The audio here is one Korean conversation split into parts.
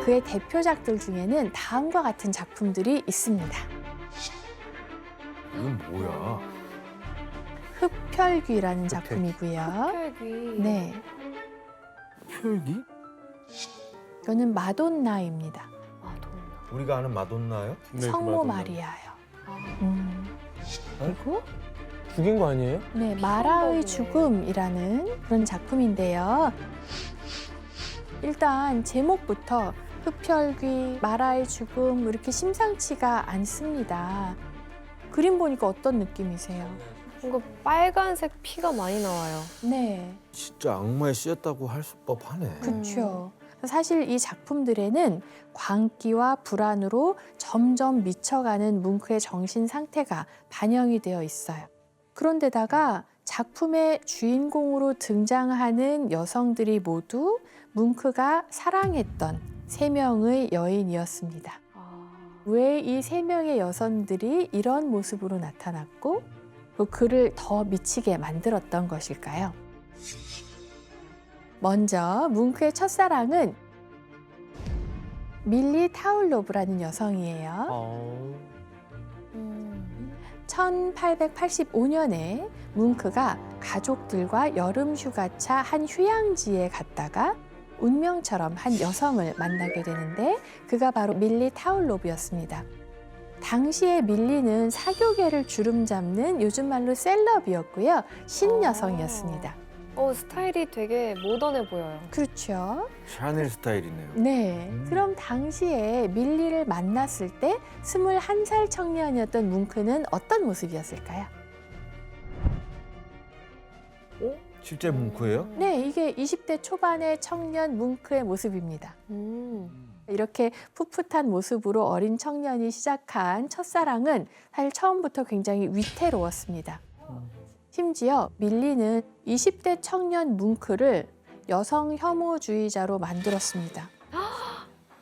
그의 대표작들 중에는 다음과 같은 작품들이 있습니다. 이건 뭐야? 흡혈귀라는 작품이고요. 혈귀. 네, 혈기? 이거는 마돈나입니다. 마돈나. 우리가 아는 마돈나요? 성모 마리아요. 그리고 죽인 거 아니에요? 네, 마라의 처음 보네. 죽음이라는 그런 작품인데요. 일단 제목부터 흡혈귀, 마라의 죽음 이렇게 심상치가 않습니다. 그림 보니까 어떤 느낌이세요? 뭔가 빨간색 피가 많이 나와요. 네, 진짜 악마에 씌였다고 할 법하네. 그렇죠. 사실 이 작품들에는 광기와 불안으로 점점 미쳐가는 뭉크의 정신 상태가 반영이 되어 있어요. 그런데다가 작품의 주인공으로 등장하는 여성들이 모두 뭉크가 사랑했던 3명의 여인이었습니다. 왜 이 3명의 여성들이 이런 모습으로 나타났고 또 그를 더 미치게 만들었던 것일까요? 먼저 뭉크의 첫사랑은 밀리 타울로브라는 여성이에요. 1885년에 뭉크가 가족들과 여름 휴가차 한 휴양지에 갔다가 운명처럼 한 여성을 만나게 되는데 그가 바로 밀리 타울로브였습니다. 당시에 밀리는 사교계를 주름잡는 요즘 말로 셀럽이었고요. 신여성이었습니다. 스타일이 되게 모던해 보여요. 그렇죠. 샤넬 스타일이네요. 네. 그럼 당시에 밀리를 만났을 때 21살 청년이었던 뭉크는 어떤 모습이었을까요? 실제 뭉크예요? 네, 이게 20대 초반의 청년 뭉크의 모습입니다. 이렇게 풋풋한 모습으로 어린 청년이 시작한 첫사랑은 사실 처음부터 굉장히 위태로웠습니다. 심지어 밀리는 20대 청년 뭉크를 여성 혐오주의자로 만들었습니다.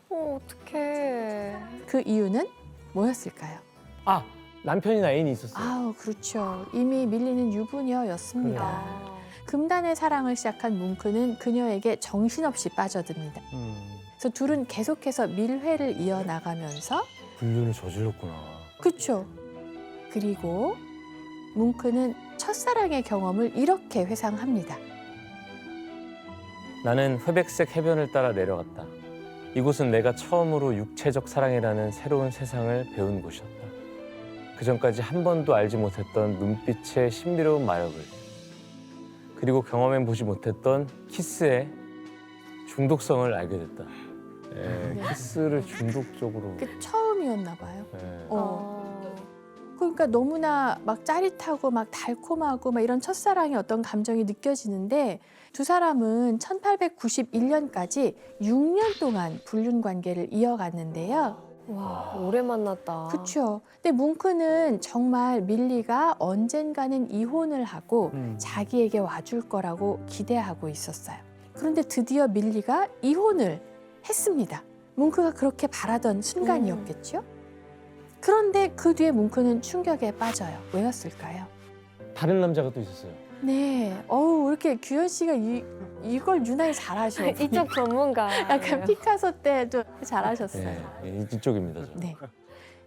어떡해. 그 이유는 뭐였을까요? 아, 남편이나 애인이 있었어요. 아우, 그렇죠. 이미 밀리는 유부녀였습니다. 아. 금단의 사랑을 시작한 뭉크는 그녀에게 정신없이 빠져듭니다. 그래서 둘은 계속해서 밀회를 이어나가면서 불륜을 저질렀구나. 그렇죠. 그리고 뭉크는 첫사랑의 경험을 이렇게 회상합니다. 나는 회백색 해변을 따라 내려갔다. 이곳은 내가 처음으로 육체적 사랑이라는 새로운 세상을 배운 곳이었다. 그전까지 한 번도 알지 못했던 눈빛의 신비로운 마력을, 그리고 경험해보지 못했던 키스의 중독성을 알게 됐다. 네. 키스를 중독적으로. 그 처음이었나 봐요. 예. 그러니까 너무나 막 짜릿하고 막 달콤하고 막 이런 첫사랑의 어떤 감정이 느껴지는데 두 사람은 1891년까지 6년 동안 불륜 관계를 이어갔는데요. 와, 오래 만났다. 그렇죠. 근데 뭉크는 정말 밀리가 언젠가는 이혼을 하고 자기에게 와줄 거라고 기대하고 있었어요. 그런데 드디어 밀리가 이혼을 했습니다. 뭉크가 그렇게 바라던 순간이었겠죠? 그런데 그 뒤에 뭉크는 충격에 빠져요. 왜였을까요? 다른 남자가 또 있었어요. 네. 이렇게 규현 씨가 이걸 유난히 잘하셔. 이쪽 전문가. 약간 피카소 때도 잘하셨어요. 이쪽입니다. 저. 네.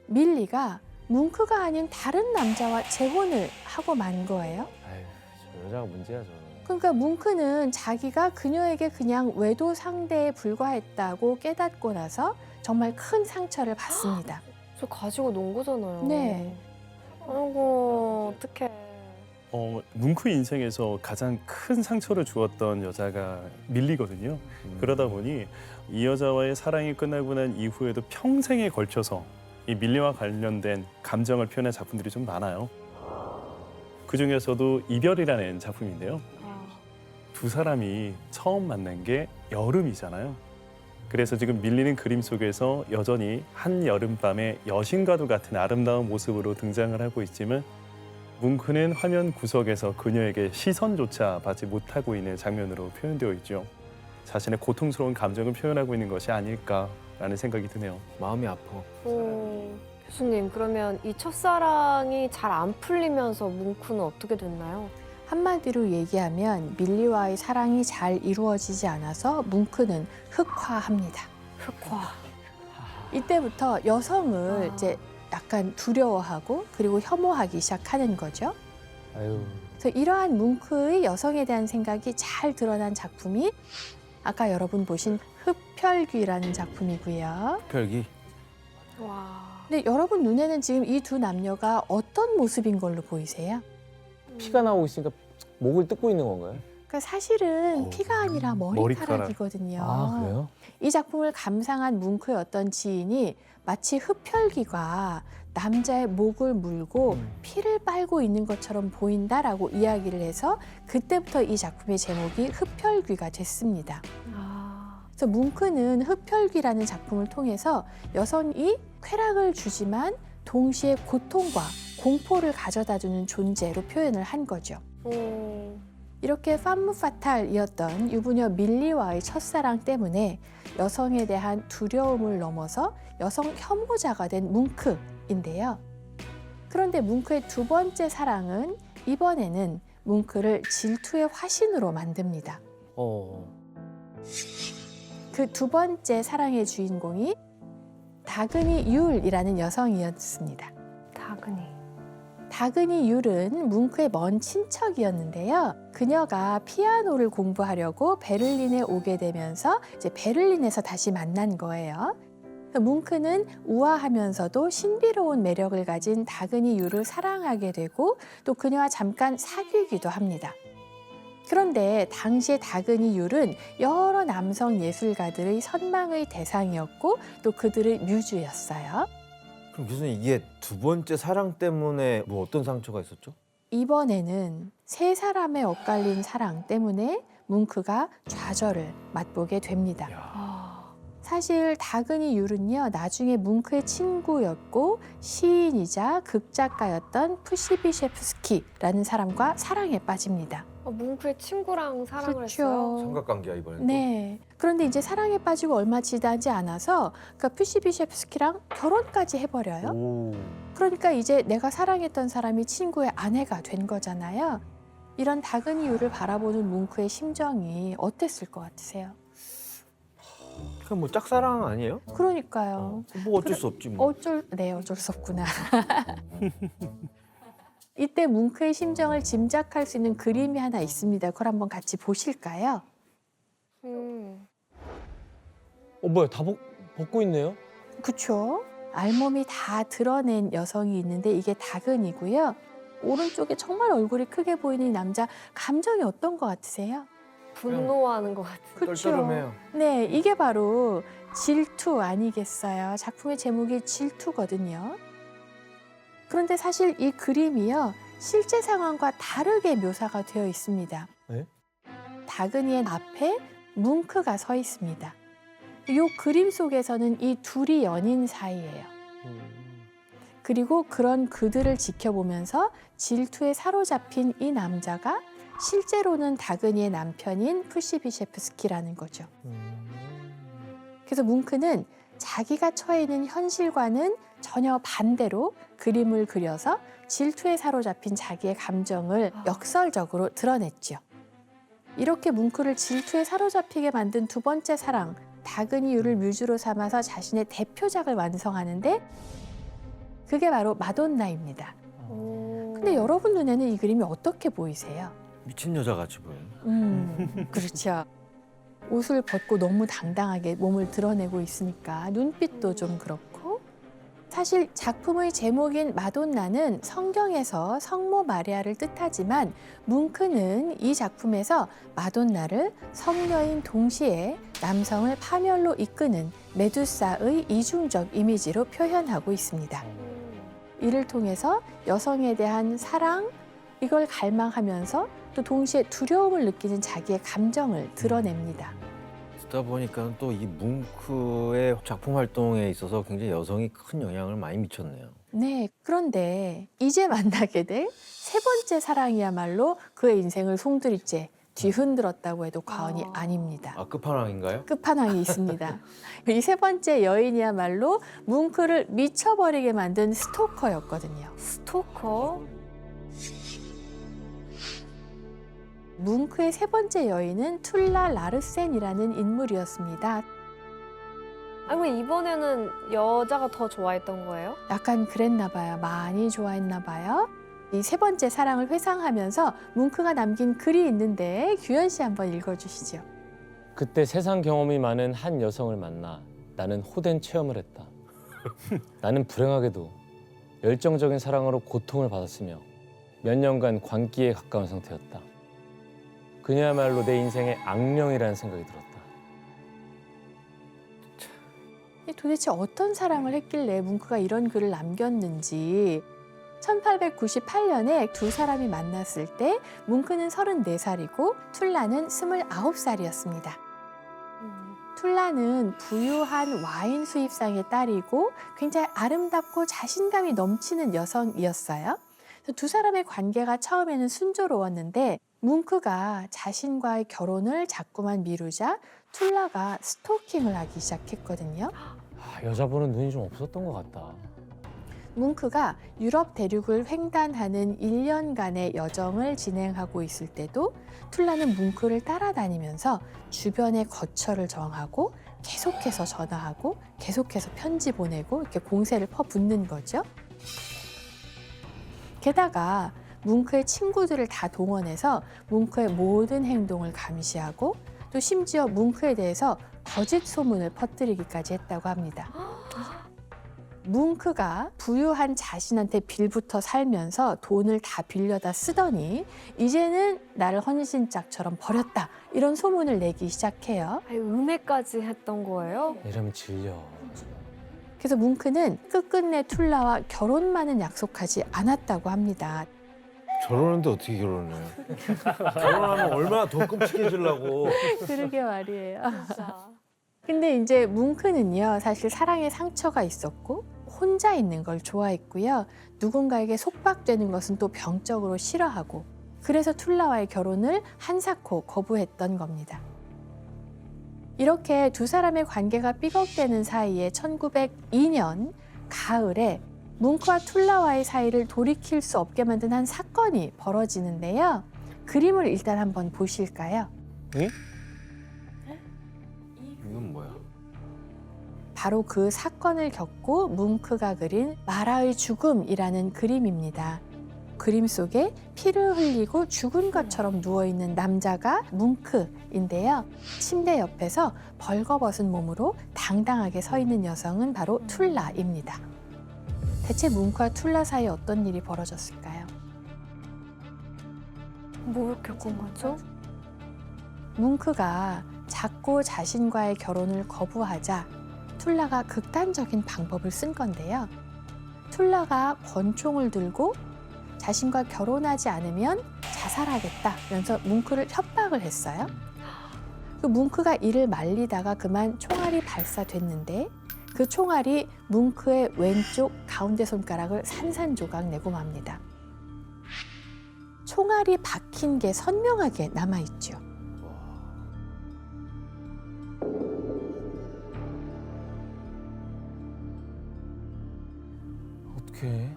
밀리가 뭉크가 아닌 다른 남자와 재혼을 하고 만 거예요. 아유, 저 여자가 문제야, 저는. 그러니까 뭉크는 자기가 그녀에게 그냥 외도 상대에 불과했다고 깨닫고 나서 정말 큰 상처를 받습니다. 저 가지고 논 거잖아요. 네. 아이고, 어떡해. 뭉크 인생에서 가장 큰 상처를 주었던 여자가 밀리거든요. 그러다 보니 이 여자와의 사랑이 끝나고 난 이후에도 평생에 걸쳐서 이 밀리와 관련된 감정을 표현한 작품들이 좀 많아요. 그중에서도 이별이라는 작품인데요. 두 사람이 처음 만난 게 여름이잖아요. 그래서 지금 밀리는 그림 속에서 여전히 한 여름밤의 여신과도 같은 아름다운 모습으로 등장을 하고 있지만 뭉크는 화면 구석에서 그녀에게 시선조차 받지 못하고 있는 장면으로 표현되어 있죠. 자신의 고통스러운 감정을 표현하고 있는 것이 아닐까라는 생각이 드네요. 마음이 아파. 교수님, 그러면 이 첫사랑이 잘 안 풀리면서 뭉크는 어떻게 됐나요? 한마디로 얘기하면 밀리와의 사랑이 잘 이루어지지 않아서 뭉크는 흑화합니다. 흑화. 이때부터 여성을 이제 약간 두려워하고 그리고 혐오하기 시작하는 거죠. 아유. 그래서 이러한 뭉크의 여성에 대한 생각이 잘 드러난 작품이 아까 여러분 보신 흡혈귀라는 작품이고요. 흡혈귀. 와. 근데 여러분 눈에는 지금 이 두 남녀가 어떤 모습인 걸로 보이세요? 피가 나오고 있으니까 목을 뜯고 있는 건가요? 그러니까 사실은 오, 피가 아니라 머리카락이거든요. 아, 그래요? 이 작품을 감상한 뭉크의 어떤 지인이 마치 흡혈귀가 남자의 목을 물고 피를 빨고 있는 것처럼 보인다라고 이야기를 해서 그때부터 이 작품의 제목이 흡혈귀가 됐습니다. 그래서 뭉크는 흡혈귀라는 작품을 통해서 여성이 쾌락을 주지만 동시에 고통과 공포를 가져다주는 존재로 표현을 한 거죠. 이렇게 팜무파탈이었던 유부녀 밀리와의 첫사랑 때문에 여성에 대한 두려움을 넘어서 여성 혐오자가 된 뭉크인데요. 그런데 뭉크의 두 번째 사랑은 이번에는 뭉크를 질투의 화신으로 만듭니다. 그 두 번째 사랑의 주인공이 다그니 율이라는 여성이었습니다. 다그니 율은 뭉크의 먼 친척이었는데요. 그녀가 피아노를 공부하려고 베를린에 오게 되면서 이제 베를린에서 다시 만난 거예요. 뭉크는 우아하면서도 신비로운 매력을 가진 다그니 율을 사랑하게 되고 또 그녀와 잠깐 사귀기도 합니다. 그런데 당시의 다그니 율은 여러 남성 예술가들의 선망의 대상이었고 또 그들의 뮤즈였어요. 그럼 교수님 이게 두 번째 사랑 때문에 뭐 어떤 상처가 있었죠? 이번에는 세 사람의 엇갈린 사랑 때문에 뭉크가 좌절을 맛보게 됩니다. 사실 다그니 율은요, 나중에 뭉크의 친구였고 시인이자 극작가였던 푸시비셰프스키라는 사람과 사랑에 빠집니다. 뭉크의 친구랑 사랑을 그렇죠. 했어요? 삼각관계야 이번엔. 네. 그런데 이제 사랑에 빠지고 얼마 지나지 않아서 그러니까 푸시비셰프스키랑 결혼까지 해버려요. 오. 그러니까 이제 내가 사랑했던 사람이 친구의 아내가 된 거잖아요. 이런 다그니 율을 바라보는 뭉크의 심정이 어땠을 것 같으세요? 그냥 뭐 짝사랑 아니에요? 그러니까요. 뭐 어쩔 수 없지 뭐. 어쩔 수 없구나. 이때 뭉크의 심정을 짐작할 수 있는 그림이 하나 있습니다. 그걸 한번 같이 보실까요? 뭐야, 다 벗고 있네요? 그쵸? 알몸이 다 드러낸 여성이 있는데 이게 다근이고요. 오른쪽에 정말 얼굴이 크게 보이는 이 남자 감정이 어떤 것 같으세요? 분노하는 것 같은. 떨떠름해요. 네, 이게 바로 질투 아니겠어요? 작품의 제목이 질투거든요. 그런데 사실 이 그림이요, 실제 상황과 다르게 묘사가 되어 있습니다. 네? 다그니의 앞에 뭉크가 서 있습니다. 이 그림 속에서는 이 둘이 연인 사이예요. 그리고 그런 그들을 지켜보면서 질투에 사로잡힌 이 남자가 실제로는 다그니의 남편인 푸시비셰프스키라는 거죠. 그래서 뭉크는 자기가 처해 있는 현실과는 전혀 반대로 그림을 그려서 질투에 사로잡힌 자기의 감정을 역설적으로 드러냈죠. 이렇게 뭉크를 질투에 사로잡히게 만든 두 번째 사랑, 다그니 율을 뮤즈로 삼아서 자신의 대표작을 완성하는데 그게 바로 마돈나입니다. 근데 여러분 눈에는 이 그림이 어떻게 보이세요? 미친 여자 같이 보여요. 그렇죠. 옷을 벗고 너무 당당하게 몸을 드러내고 있으니까 눈빛도 좀 그렇고, 사실 작품의 제목인 마돈나는 성경에서 성모 마리아를 뜻하지만 뭉크는 이 작품에서 마돈나를 성녀인 동시에 남성을 파멸로 이끄는 메두사의 이중적 이미지로 표현하고 있습니다. 이를 통해서 여성에 대한 사랑, 이걸 갈망하면서 또 동시에 두려움을 느끼는 자기의 감정을 드러냅니다. 듣다 보니까 또 이 뭉크의 작품 활동에 있어서 굉장히 여성이 큰 영향을 많이 미쳤네요. 네, 그런데 이제 만나게 될 세 번째 사랑이야말로 그의 인생을 송두리째 뒤흔들었다고 해도 과언이 아닙니다. 아, 끝판왕인가요? 끝판왕이 있습니다. 이 세 번째 여인이야말로 뭉크를 미쳐버리게 만든 스토커였거든요. 스토커? 뭉크의 세 번째 여인은 툴라 라르센이라는 인물이었습니다. 아니면 이번에는 여자가 더 좋아했던 거예요? 약간 그랬나 봐요. 많이 좋아했나 봐요. 이 세 번째 사랑을 회상하면서 뭉크가 남긴 글이 있는데 규현 씨 한번 읽어주시죠. 그때 세상 경험이 많은 한 여성을 만나 나는 호된 체험을 했다. 나는 불행하게도 열정적인 사랑으로 고통을 받았으며 몇 년간 광기에 가까운 상태였다. 그녀야말로 내 인생의 악령이라는 생각이 들었다. 도대체 어떤 사랑을 했길래 뭉크가 이런 글을 남겼는지. 1898년에 두 사람이 만났을 때 뭉크는 34살이고 툴라는 29살이었습니다. 툴라는 부유한 와인 수입상의 딸이고 굉장히 아름답고 자신감이 넘치는 여성이었어요. 두 사람의 관계가 처음에는 순조로웠는데 뭉크가 자신과의 결혼을 자꾸만 미루자 툴라가 스토킹을 하기 시작했거든요. 여자 보는 눈이 좀 없었던 것 같다. 뭉크가 유럽 대륙을 횡단하는 1년간의 여정을 진행하고 있을 때도 툴라는 뭉크를 따라다니면서 주변의 거처를 정하고 계속해서 전화하고 계속해서 편지 보내고 이렇게 공세를 퍼붓는 거죠. 게다가 뭉크의 친구들을 다 동원해서 뭉크의 모든 행동을 감시하고 또 심지어 뭉크에 대해서 거짓 소문을 퍼뜨리기까지 했다고 합니다. 뭉크가 부유한 자신한테 빌부터 살면서 돈을 다 빌려다 쓰더니 이제는 나를 헌신짝처럼 버렸다. 이런 소문을 내기 시작해요. 아니, 음해까지 했던 거예요? 이러면 질려. 그래서 뭉크는 끝끝내 툴라와 결혼만은 약속하지 않았다고 합니다. 저러는데 어떻게 결혼을 해요? 결혼하면 얼마나 더 끔찍해지려고. 그러게 말이에요. 진짜. 근데 이제 뭉크는요, 사실 사랑에 상처가 있었고 혼자 있는 걸 좋아했고요. 누군가에게 속박되는 것은 또 병적으로 싫어하고 그래서 툴라와의 결혼을 한사코 거부했던 겁니다. 이렇게 두 사람의 관계가 삐걱대는 사이에 1902년 가을에 뭉크와 툴라와의 사이를 돌이킬 수 없게 만든 한 사건이 벌어지는데요. 그림을 일단 한번 보실까요? 응? 이건 뭐야? 바로 그 사건을 겪고 뭉크가 그린 마라의 죽음이라는 그림입니다. 그림 속에 피를 흘리고 죽은 것처럼 누워있는 남자가 뭉크인데요. 침대 옆에서 벌거벗은 몸으로 당당하게 서 있는 여성은 바로 툴라입니다. 대체 뭉크와 툴라 사이에 어떤 일이 벌어졌을까요? 뭘 겪은 거죠? 뭉크가 자꾸 자신과의 결혼을 거부하자 툴라가 극단적인 방법을 쓴 건데요. 툴라가 권총을 들고 자신과 결혼하지 않으면 자살하겠다 면서 뭉크를 협박을 했어요. 그 뭉크가 이를 말리다가 그만 총알이 발사됐는데 그 총알이 뭉크의 왼쪽 가운데 손가락을 산산조각 내고 맙니다. 총알이 박힌 게 선명하게 남아있죠. 어떻게?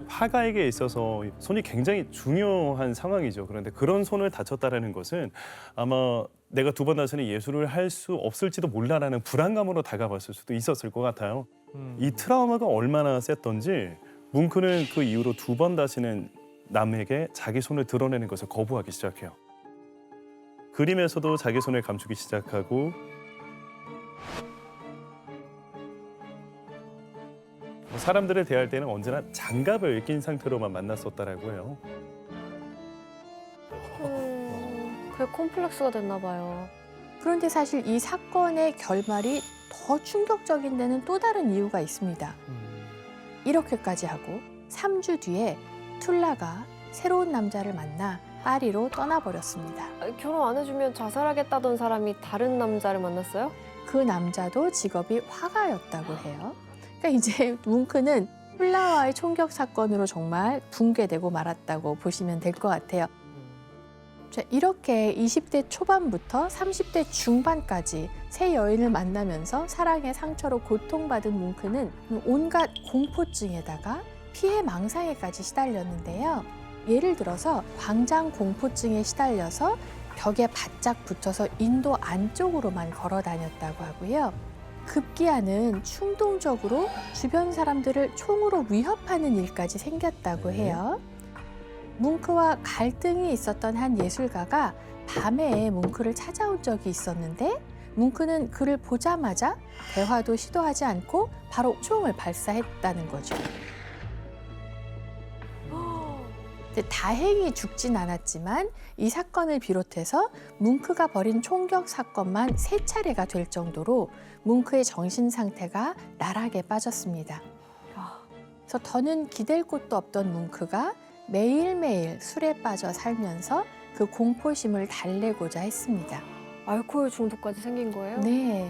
화가에게 있어서 손이 굉장히 중요한 상황이죠. 그런데 그런 손을 다쳤다라는 것은 아마 내가 두 번 다시는 예술을 할 수 없을지도 몰라라는 불안감으로 다가왔을 수도 있었을 것 같아요. 이 트라우마가 얼마나 셌던지 뭉크는 그 이후로 두 번 다시는 남에게 자기 손을 드러내는 것을 거부하기 시작해요. 그림에서도 자기 손을 감추기 시작하고 사람들을 대할 때는 언제나 장갑을 낀 상태로만 만났었다라고 해요. 그게 콤플렉스가 됐나 봐요. 그런데 사실 이 사건의 결말이 더 충격적인 데는 또 다른 이유가 있습니다. 이렇게까지 하고 3주 뒤에 툴라가 새로운 남자를 만나 파리로 떠나버렸습니다. 결혼 안 해주면 자살하겠다던 사람이 다른 남자를 만났어요? 그 남자도 직업이 화가였다고 해요. 그러니까 이제 뭉크는 툴라와의 총격 사건으로 정말 붕괴되고 말았다고 보시면 될 것 같아요. 자, 이렇게 20대 초반부터 30대 중반까지 새 여인을 만나면서 사랑의 상처로 고통받은 뭉크는 온갖 공포증에다가 피해 망상에까지 시달렸는데요. 예를 들어서 광장 공포증에 시달려서 벽에 바짝 붙어서 인도 안쪽으로만 걸어 다녔다고 하고요. 급기야는 충동적으로 주변 사람들을 총으로 위협하는 일까지 생겼다고 네. 해요. 뭉크와 갈등이 있었던 한 예술가가 밤에 뭉크를 찾아온 적이 있었는데 뭉크는 그를 보자마자 대화도 시도하지 않고 바로 총을 발사했다는 거죠. 근데 다행히 죽진 않았지만 이 사건을 비롯해서 뭉크가 벌인 총격 사건만 3차례가 될 정도로 뭉크의 정신 상태가 나락에 빠졌습니다. 그래서 더는 기댈 곳도 없던 뭉크가 매일매일 술에 빠져 살면서 그 공포심을 달래고자 했습니다. 알코올 중독까지 생긴 거예요? 네.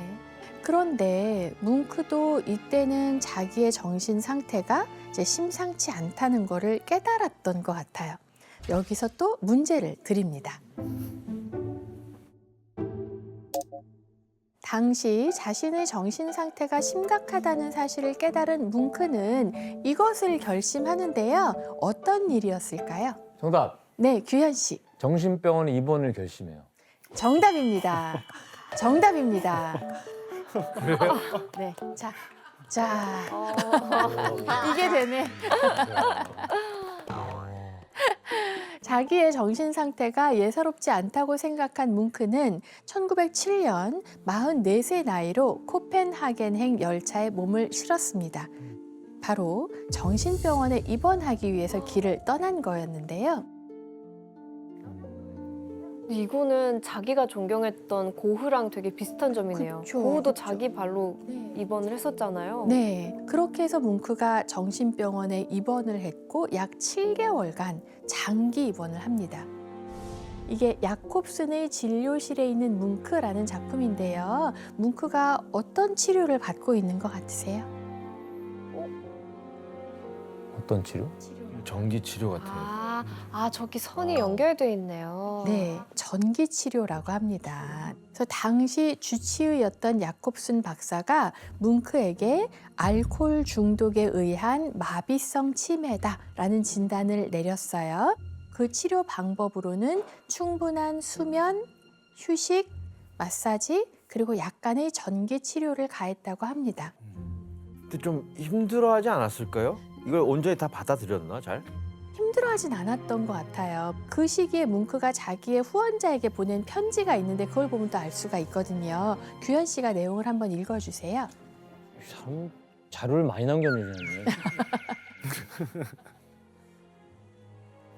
그런데 뭉크도 이때는 자기의 정신 상태가 이제 심상치 않다는 거를 깨달았던 것 같아요. 여기서 또 문제를 드립니다. 당시 자신의 정신 상태가 심각하다는 사실을 깨달은 뭉크는 이것을 결심하는데요. 어떤 일이었을까요? 정답. 네, 규현 씨. 정신병원 입원을 결심해요. 정답입니다. 정답입니다. 네, 자, 이게 되네. 자기의 정신 상태가 예사롭지 않다고 생각한 뭉크는 1907년 44세 나이로 코펜하겐행 열차에 몸을 실었습니다. 바로 정신병원에 입원하기 위해서 길을 떠난 거였는데요. 이거는 자기가 존경했던 고흐랑 되게 비슷한 점이네요. 그쵸, 고흐도 그쵸. 자기 발로 네. 입원을 했었잖아요. 네, 그렇게 해서 뭉크가 정신병원에 입원을 했고 약 7개월간 장기 입원을 합니다. 이게 야콥슨의 진료실에 있는 뭉크라는 작품인데요. 뭉크가 어떤 치료를 받고 있는 것 같으세요? 어떤 치료? 전기 치료 같은 거. 저기 선이 연결돼 있네요. 네, 전기 치료라고 합니다. 그래서 당시 주치의였던 야콥슨 박사가 뭉크에게 알코올 중독에 의한 마비성 치매다라는 진단을 내렸어요. 그 치료 방법으로는 충분한 수면, 휴식, 마사지, 그리고 약간의 전기 치료를 가했다고 합니다. 근데 좀 힘들어하지 않았을까요? 이걸 온전히 다 받아들였나 잘? 힘들어하진 않았던 것 같아요. 그 시기에 뭉크가 자기의 후원자에게 보낸 편지가 있는데 그걸 보면 또 알 수가 있거든요. 규현 씨가 내용을 한번 읽어주세요. 참 자료를 많이 남겨놓으셨네.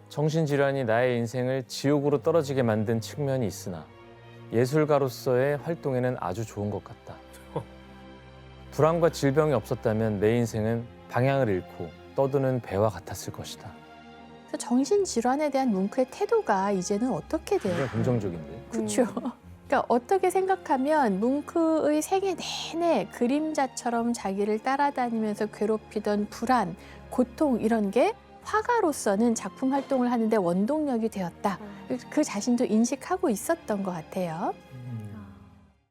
정신질환이 나의 인생을 지옥으로 떨어지게 만든 측면이 있으나 예술가로서의 활동에는 아주 좋은 것 같다. 불안과 질병이 없었다면 내 인생은 방향을 잃고 떠드는 배와 같았을 것이다. 그래서 정신질환에 대한 뭉크의 태도가 이제는 어떻게 돼요? 굉장히 긍정적인데. 그렇죠. 그러니까 어떻게 생각하면 뭉크의 생애 내내 그림자처럼 자기를 따라다니면서 괴롭히던 불안, 고통 이런 게 화가로서는 작품 활동을 하는데 원동력이 되었다. 그 자신도 인식하고 있었던 것 같아요.